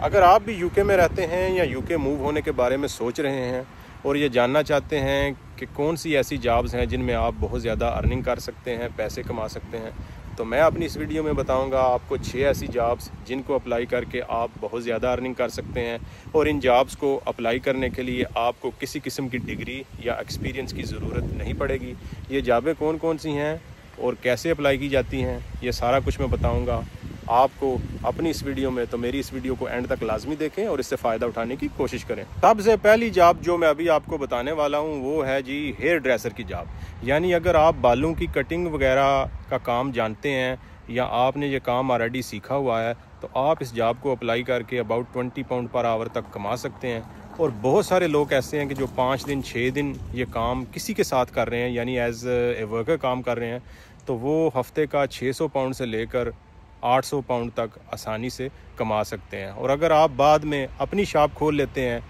अगर आप भी यूके में रहते हैं या यूके मूव होने के बारे में सोच रहे हैं और ये जानना चाहते हैं कि कौन सी ऐसी जॉब्स हैं जिनमें आप बहुत ज़्यादा अर्निंग कर सकते हैं, पैसे कमा सकते हैं, तो मैं अपनी इस वीडियो में बताऊंगा आपको 6 ऐसी जॉब्स जिनको अप्लाई करके आप बहुत ज़्यादा अर्निंग कर सकते हैं। और इन जॉब्स को अप्लाई करने के लिए आपको किसी किस्म की डिग्री या एक्सपीरियंस की ज़रूरत नहीं पड़ेगी। ये जॉबें कौन कौन सी हैं और कैसे अप्लाई की जाती हैं, ये सारा कुछ मैं बताऊँगा आपको अपनी इस वीडियो में। तो मेरी इस वीडियो को एंड तक लाजमी देखें और इससे फ़ायदा उठाने की कोशिश करें। सबसे पहली जॉब जो मैं अभी आपको बताने वाला हूँ वो है जी हेयर ड्रेसर की जॉब। यानी अगर आप बालों की कटिंग वगैरह का काम जानते हैं या आपने ये काम ऑलरेडी सीखा हुआ है तो आप इस जॉब को अप्लाई करके अबाउट 20 पाउंड पर आवर तक कमा सकते हैं। और बहुत सारे लोग ऐसे हैं कि जो 5 दिन 6 दिन ये काम किसी के साथ कर रहे हैं, यानी एज ए वर्कर काम कर रहे हैं, तो वो हफ्ते का 600 पाउंड से लेकर 800 पाउंड तक आसानी से कमा सकते हैं। और अगर आप बाद में अपनी शॉप खोल लेते हैं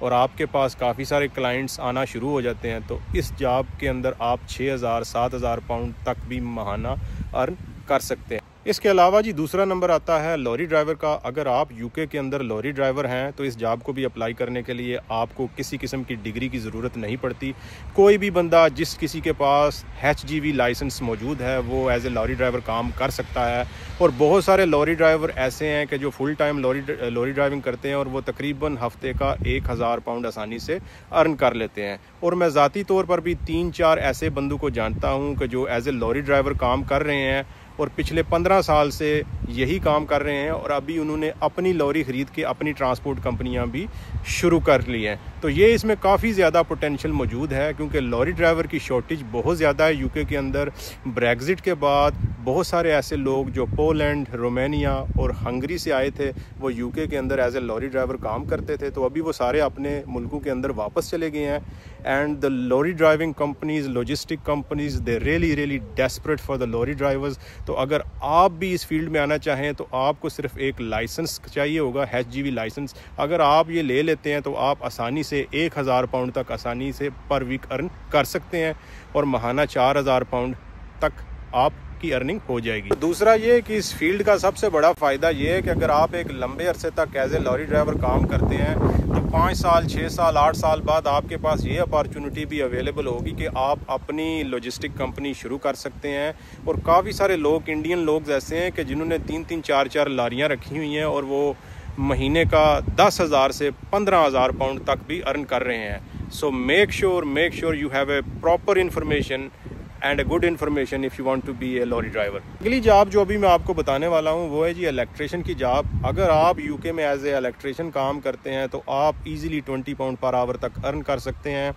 और आपके पास काफ़ी सारे क्लाइंट्स आना शुरू हो जाते हैं तो इस जॉब के अंदर आप 6000-7000 पाउंड तक भी माहाना अर्न कर सकते हैं। इसके अलावा जी दूसरा नंबर आता है लॉरी ड्राइवर का। अगर आप यूके के अंदर लॉरी ड्राइवर हैं तो इस जॉब को भी अप्लाई करने के लिए आपको किसी किस्म की डिग्री की ज़रूरत नहीं पड़ती। कोई भी बंदा जिस किसी के पास HGV लाइसेंस मौजूद है वो एज ए लॉरी ड्राइवर काम कर सकता है। और बहुत सारे लॉरी ड्राइवर ऐसे हैं कि जो फुल टाइम लॉरी ड्राइविंग करते हैं और वो तकरीबन हफ्ते का 1000 पाउंड आसानी से अर्न कर लेते हैं। और मैं ज़ाती तौर पर भी 3-4 ऐसे बंदों को जानता हूँ कि जो एज ए लॉरी ड्राइवर काम कर रहे हैं और पिछले 15 साल से यही काम कर रहे हैं और अभी उन्होंने अपनी लॉरी ख़रीद के अपनी ट्रांसपोर्ट कंपनियां भी शुरू कर ली हैं। तो ये इसमें काफ़ी ज़्यादा पोटेंशियल मौजूद है क्योंकि लॉरी ड्राइवर की शॉर्टेज बहुत ज़्यादा है यूके के अंदर। ब्रेग्जिट के बाद बहुत सारे ऐसे लोग जो पोलैंड, रोमानिया और हंगरी से आए थे वो यूके के अंदर एज ए लॉरी ड्राइवर काम करते थे, तो अभी वो सारे अपने मुल्कों के अंदर वापस चले गए हैं। And the lorry driving companies, logistic companies, they really desperate for the lorry drivers. तो अगर आप भी इस फील्ड में आना चाहें तो आपको सिर्फ एक लाइसेंस चाहिए होगा, HGV लाइसेंस। अगर आप ये ले लेते हैं तो आप आसानी से 1000 पाउंड तक आसानी से पर वीक अर्न कर सकते हैं और माहाना 4000 पाउंड तक आपकी अर्निंग हो जाएगी। दूसरा ये कि इस फील्ड का सबसे बड़ा फ़ायदा ये है कि अगर आप एक लंबे अरसे तक एज ए लॉरी ड्राइवर काम करते हैं तो 5 साल, 6 साल, 8 साल बाद आपके पास ये अपॉर्चुनिटी भी अवेलेबल होगी कि आप अपनी लॉजिस्टिक कंपनी शुरू कर सकते हैं। और काफ़ी सारे लोग, इंडियन लोग ऐसे हैं कि जिन्होंने 3-3, 4-4 लारियाँ रखी हुई हैं और वो महीने का 10,000 से 15,000 पाउंड तक भी अर्न कर रहे हैं। So make sure you have a proper information and a good information if you want to be a lorry driver. अगली जॉब जो अभी मैं आपको बताने वाला हूँ वो है जी इलेक्ट्रिशियन की जॉब। अगर आप यूके में एज ए इलेक्ट्रिशियन काम करते हैं तो आप इजीली 20 पाउंड पर आवर तक अर्न कर सकते हैं।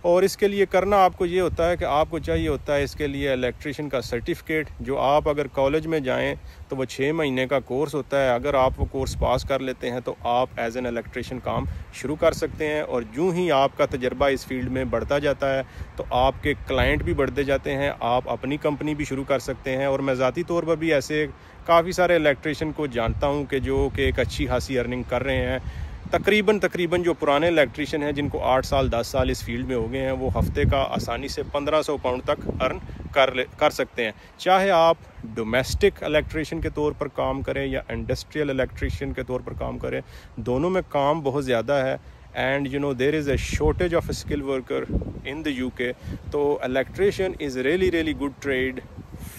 और इसके लिए करना आपको ये होता है कि आपको चाहिए होता है इसके लिए इलेक्ट्रिशियन का सर्टिफिकेट, जो आप अगर कॉलेज में जाएं तो वो 6 महीने का कोर्स होता है। अगर आप वो कोर्स पास कर लेते हैं तो आप एज एन इलेक्ट्रिशियन काम शुरू कर सकते हैं। और यूँ ही आपका तजर्बा इस फील्ड में बढ़ता जाता है तो आपके क्लाइंट भी बढ़ते जाते हैं, आप अपनी कंपनी भी शुरू कर सकते हैं। और मैं ज़ाती तौर पर भी ऐसे काफ़ी सारे इलेक्ट्रिशियन को जानता हूँ कि जो कि एक अच्छी खासी अर्निंग कर रहे हैं। तकरीबन जो पुराने इलेक्ट्रिशियन हैं जिनको 8 साल 10 साल इस फील्ड में हो गए हैं वो हफ्ते का आसानी से 1500 पाउंड तक अर्न कर सकते हैं। चाहे आप डोमेस्टिक इलेक्ट्रिशियन के तौर पर काम करें या इंडस्ट्रियल इलेक्ट्रिशियन के तौर पर काम करें, दोनों में काम बहुत ज़्यादा है। And you know there is a shortage of skill worker in the UK. तो electrician is really good trade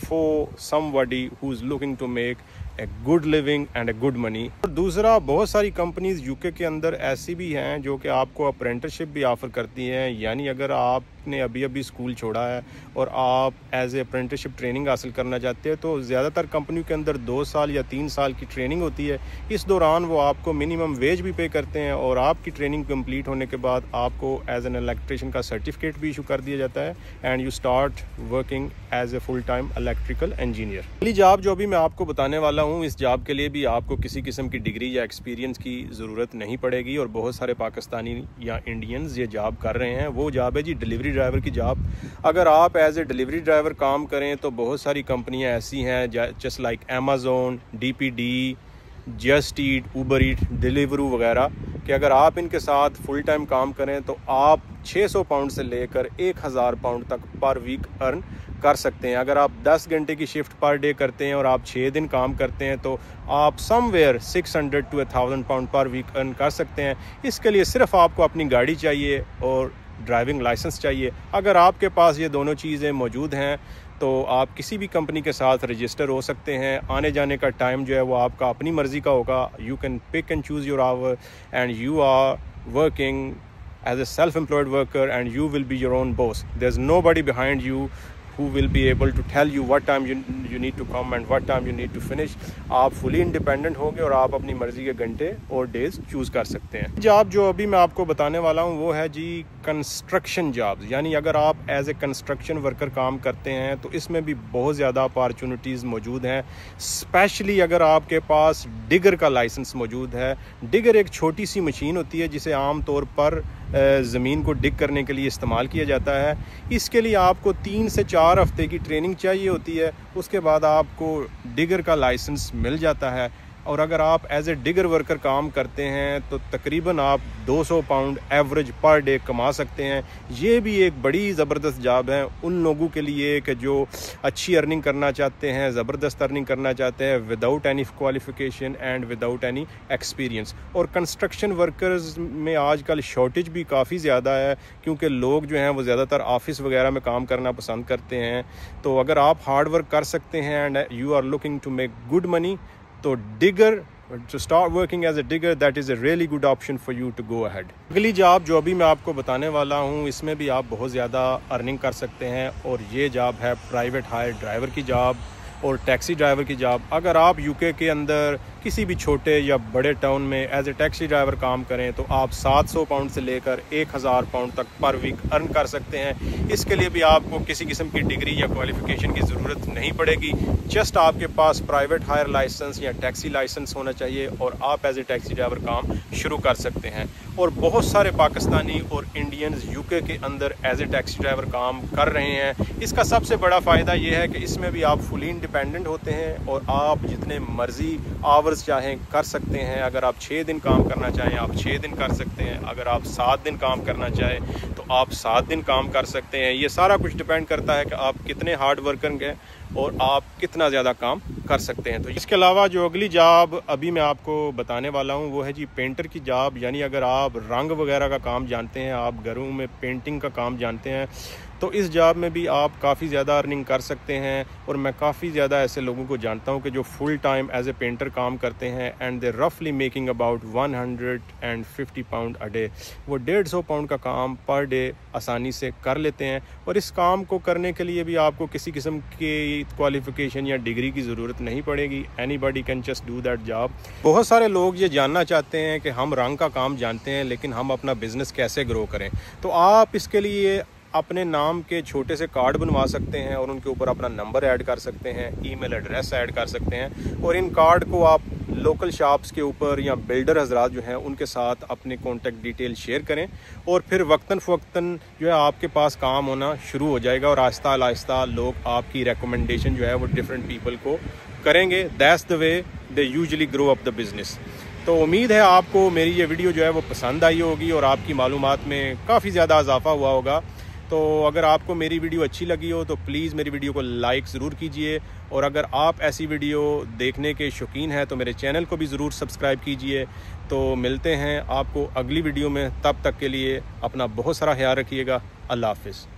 for somebody who is looking to make a good living and a good money. और दूसरा, बहुत सारी companies UK के अंदर ऐसी भी हैं जो कि आपको अप्रेंटिसशिप भी ऑफ़र करती हैं। यानी अगर आपने अभी स्कूल छोड़ा है और आप एज ए अप्रेंटिसशिप ट्रेनिंग हासिल करना चाहते हैं तो ज़्यादातर कंपनियों के अंदर 2 साल या 3 साल की ट्रेनिंग होती है। इस दौरान वो आपको मिनिमम वेज भी पे करते हैं और आपकी ट्रेनिंग कंप्लीट होने के बाद आपको एज एन इलेक्ट्रिशियन का सर्टिफिकेट भी इशू कर दिया जाता है and you start working as a full time electrical engineer. अगली जॉब जो अभी मैं आपको बताने वाला हूँ, इस जॉब के लिए भी आपको किसी किस्म की डिग्री या एक्सपीरियंस की ज़रूरत नहीं पड़ेगी और बहुत सारे पाकिस्तानी या इंडियंस ये जॉब कर रहे हैं। वो जॉब है जी डिलीवरी ड्राइवर की जॉब। अगर आप एज ए डिलीवरी ड्राइवर काम करें तो बहुत सारी कंपनियां ऐसी हैं just like Amazon, DPD, just eat, Uber eat, Deliveroo वगैरह कि अगर आप इनके साथ फुल टाइम काम करें तो आप 600 पाउंड से लेकर 1000 पाउंड तक पर वीक अर्न कर सकते हैं। अगर आप 10 घंटे की शिफ्ट पर डे करते हैं और आप 6 दिन काम करते हैं तो आप समवेयर 600 to 1000 पाउंड पर वीक अर्न कर सकते हैं। इसके लिए सिर्फ आपको अपनी गाड़ी चाहिए और ड्राइविंग लाइसेंस चाहिए। अगर आपके पास ये दोनों चीज़ें मौजूद हैं तो आप किसी भी कंपनी के साथ रजिस्टर हो सकते हैं। आने जाने का टाइम जो है वो आपका अपनी मर्ज़ी का होगा। You can pick and choose your hour and you are working as a self-employed worker and you will be your own boss. There's nobody behind you who will be able to tell you what time you need to come and what time you need to finish. आप fully independent होंगे और आप अपनी मर्जी के घंटे और days choose कर सकते हैं। जॉब जो अभी मैं आपको बताने वाला हूँ वो है जी कंस्ट्रक्शन जॉब्स, यानी अगर आप एज ए कंस्ट्रक्शन वर्कर काम करते हैं तो इसमें भी बहुत ज़्यादा अपॉर्चुनिटीज़ मौजूद हैं। स्पेशली अगर आपके पास डिगर का लाइसेंस मौजूद है। डिगर एक छोटी सी मशीन होती है जिसे आम तौर पर ज़मीन को डिग करने के लिए इस्तेमाल किया जाता है। इसके लिए आपको 3 से 4 हफ्ते की ट्रेनिंग चाहिए होती है। उसके बाद आपको डिगर का लाइसेंस मिल जाता है और अगर आप एज ए डिगर वर्कर काम करते हैं तो तकरीबन आप 200 पाउंड एवरेज पर डे कमा सकते हैं। ये भी एक बड़ी ज़बरदस्त जॉब है उन लोगों के लिए कि जो अच्छी अर्निंग करना चाहते हैं, ज़बरदस्त अर्निंग करना चाहते हैं without any qualification and without any experience. और कंस्ट्रक्शन वर्कर्स में आजकल शॉर्टेज भी काफ़ी ज़्यादा है क्योंकि लोग जो हैं वो ज़्यादातर ऑफिस वगैरह में काम करना पसंद करते हैं। तो अगर आप हार्ड वर्क कर सकते हैं and you are looking to make good money तो digger to start working as a digger, that is a really good option for you to go ahead. अगली जॉब जो अभी मैं आपको बताने वाला हूँ इसमें भी आप बहुत ज़्यादा अर्निंग कर सकते हैं और ये जॉब है प्राइवेट हायर ड्राइवर की जॉब और टैक्सी ड्राइवर की जॉब। अगर आप यूके के अंदर किसी भी छोटे या बड़े टाउन में एज ए टैक्सी ड्राइवर काम करें तो आप 700 पाउंड से लेकर 1000 पाउंड तक पर वीक अर्न कर सकते हैं। इसके लिए भी आपको किसी किस्म की डिग्री या क्वालिफिकेशन की ज़रूरत नहीं पड़ेगी। जस्ट आपके पास प्राइवेट हायर लाइसेंस या टैक्सी लाइसेंस होना चाहिए और आप एज ए टैक्सी ड्राइवर काम शुरू कर सकते हैं। और बहुत सारे पाकिस्तानी और इंडियंस यूके के अंदर एज ए टैक्सी ड्राइवर काम कर रहे हैं। इसका सबसे बड़ा फ़ायदा ये है कि इसमें भी आप फुली इंडिपेंडेंट होते हैं और आप जितने मर्जी आवर्स चाहें कर सकते हैं। अगर आप 6 दिन काम करना चाहें आप 6 दिन कर सकते हैं। अगर आप 7 दिन काम करना चाहें तो आप 7 दिन काम कर सकते हैं। ये सारा कुछ डिपेंड करता है कि आप कितने हार्ड वर्कर हैं और आप कितना ज़्यादा काम कर सकते हैं। तो इसके अलावा जो अगली जॉब अभी मैं आपको बताने वाला हूँ वो है जी पेंटर की जॉब। यानी अगर आप रंग वगैरह का काम जानते हैं, आप घरों में पेंटिंग का काम जानते हैं तो इस जॉब में भी आप काफ़ी ज़्यादा अर्निंग कर सकते हैं। और मैं काफ़ी ज़्यादा ऐसे लोगों को जानता हूँ कि जो full time as a painter काम करते हैं एंड दे रफली making about 150 pound a day. वो 150 पाउंड का काम पर डे आसानी से कर लेते हैं। और इस काम को करने के लिए भी आपको किसी किस्म की क्वालिफिकेशन या डिग्री की ज़रूरत नहीं पड़ेगी। Anybody can just do that job. बहुत सारे लोग ये जानना चाहते हैं कि हम रंग का काम जानते हैं लेकिन हम अपना बिज़नेस कैसे ग्रो करें। तो आप इसके लिए अपने नाम के छोटे से कार्ड बनवा सकते हैं और उनके ऊपर अपना नंबर ऐड कर सकते हैं, ईमेल एड्रेस ऐड कर सकते हैं। और इन कार्ड को आप लोकल शॉप्स के ऊपर या बिल्डर हजरात जो हैं उनके साथ अपने कॉन्टेक्ट डिटेल शेयर करें और फिर वक्तन फ़वक्तन जो है आपके पास काम होना शुरू हो जाएगा और आहिस्ता आहिस्ता लोग आपकी रिकमेंडेशन जो है वो डिफरेंट पीपल को करेंगे। That's the way they usually grow up the business. तो उम्मीद है आपको मेरी ये वीडियो जो है वो पसंद आई होगी और आपकी मालूमात में काफ़ी ज़्यादा इजाफा हुआ होगा। तो अगर आपको मेरी वीडियो अच्छी लगी हो तो प्लीज़ मेरी वीडियो को लाइक ज़रूर कीजिए और अगर आप ऐसी वीडियो देखने के शौकीन हैं तो मेरे चैनल को भी ज़रूर सब्सक्राइब कीजिए। तो मिलते हैं आपको अगली वीडियो में, तब तक के लिए अपना बहुत सारा ख्याल रखिएगा। अल्लाह हाफ़िज़।